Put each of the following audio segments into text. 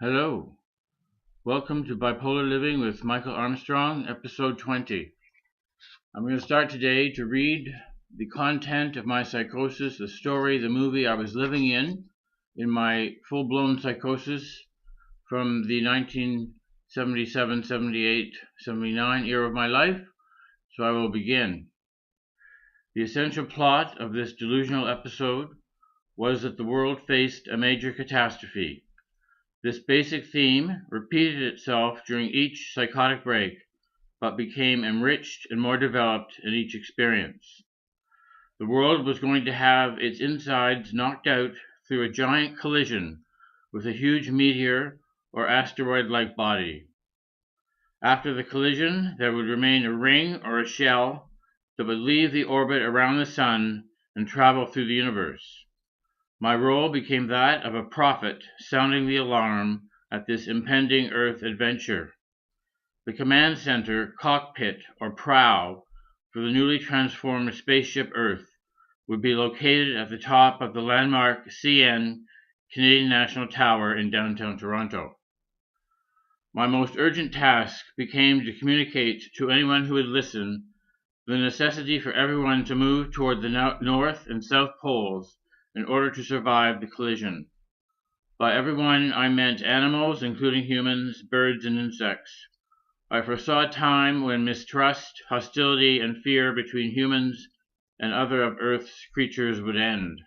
Hello, welcome to Bipolar Living with Michael Armstrong, episode 20. I'm going to start today to read the content of my psychosis, the story, the movie I was living in my full-blown psychosis from the 1977, 78, 79 era of my life. So I will begin. The essential plot of this delusional episode was that the world faced a major catastrophe. This basic theme repeated itself during each psychotic break, but became enriched and more developed in each experience. The world was going to have its insides knocked out through a giant collision with a huge meteor or asteroid-like body. After the collision, there would remain a ring or a shell that would leave the orbit around the sun and travel through the universe. My role became that of a prophet sounding the alarm at this impending Earth adventure. The command center, cockpit, or prow for the newly transformed spaceship Earth would be located at the top of the landmark CN Canadian National Tower in downtown Toronto. My most urgent task became to communicate to anyone who would listen the necessity for everyone to move toward the North and South Poles in order to survive the collision. By everyone, I meant animals, including humans, birds, and insects. I foresaw a time when mistrust, hostility, and fear between humans and other of Earth's creatures would end.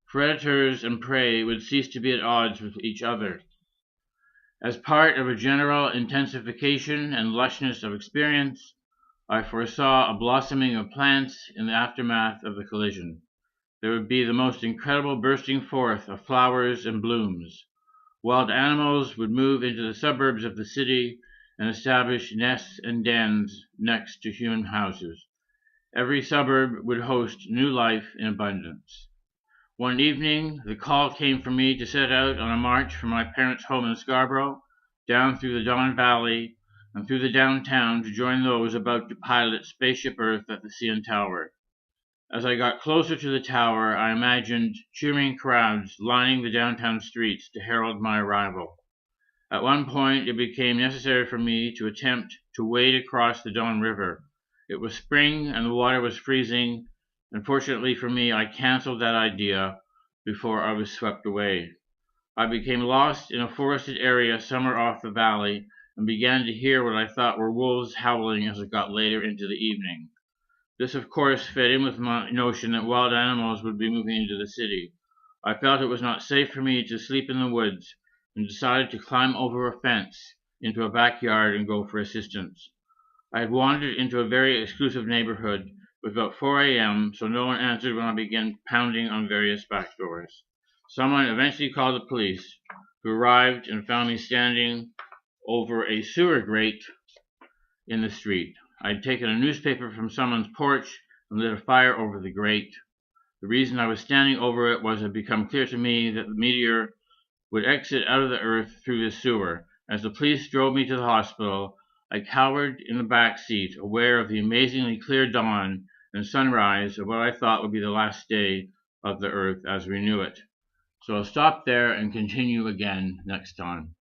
Predators and prey would cease to be at odds with each other. As part of a general intensification and lushness of experience, I foresaw a blossoming of plants in the aftermath of the collision. There would be the most incredible bursting forth of flowers and blooms. Wild animals would move into the suburbs of the city and establish nests and dens next to human houses. Every suburb would host new life in abundance. One evening, the call came for me to set out on a march from my parents' home in Scarborough, down through the Don Valley, and through the downtown to join those about to pilot Spaceship Earth at the CN Tower. As I got closer to the tower, I imagined cheering crowds lining the downtown streets to herald my arrival. At one point, it became necessary for me to attempt to wade across the Don River. It was spring and the water was freezing, and fortunately for me, I canceled that idea before I was swept away. I became lost in a forested area somewhere off the valley and began to hear what I thought were wolves howling as it got later into the evening. This, of course, fit in with my notion that wild animals would be moving into the city. I felt it was not safe for me to sleep in the woods and decided to climb over a fence into a backyard and go for assistance. I had wandered into a very exclusive neighborhood. It was about 4 a.m., so no one answered when I began pounding on various back doors. Someone eventually called the police, who arrived and found me standing over a sewer grate in the street. I'd taken a newspaper from someone's porch and lit a fire over the grate. The reason I was standing over it was it had become clear to me that the meteor would exit out of the earth through the sewer. As the police drove me to the hospital, I cowered in the back seat, aware of the amazingly clear dawn and sunrise of what I thought would be the last day of the earth as we knew it. So I'll stop there and continue again next time.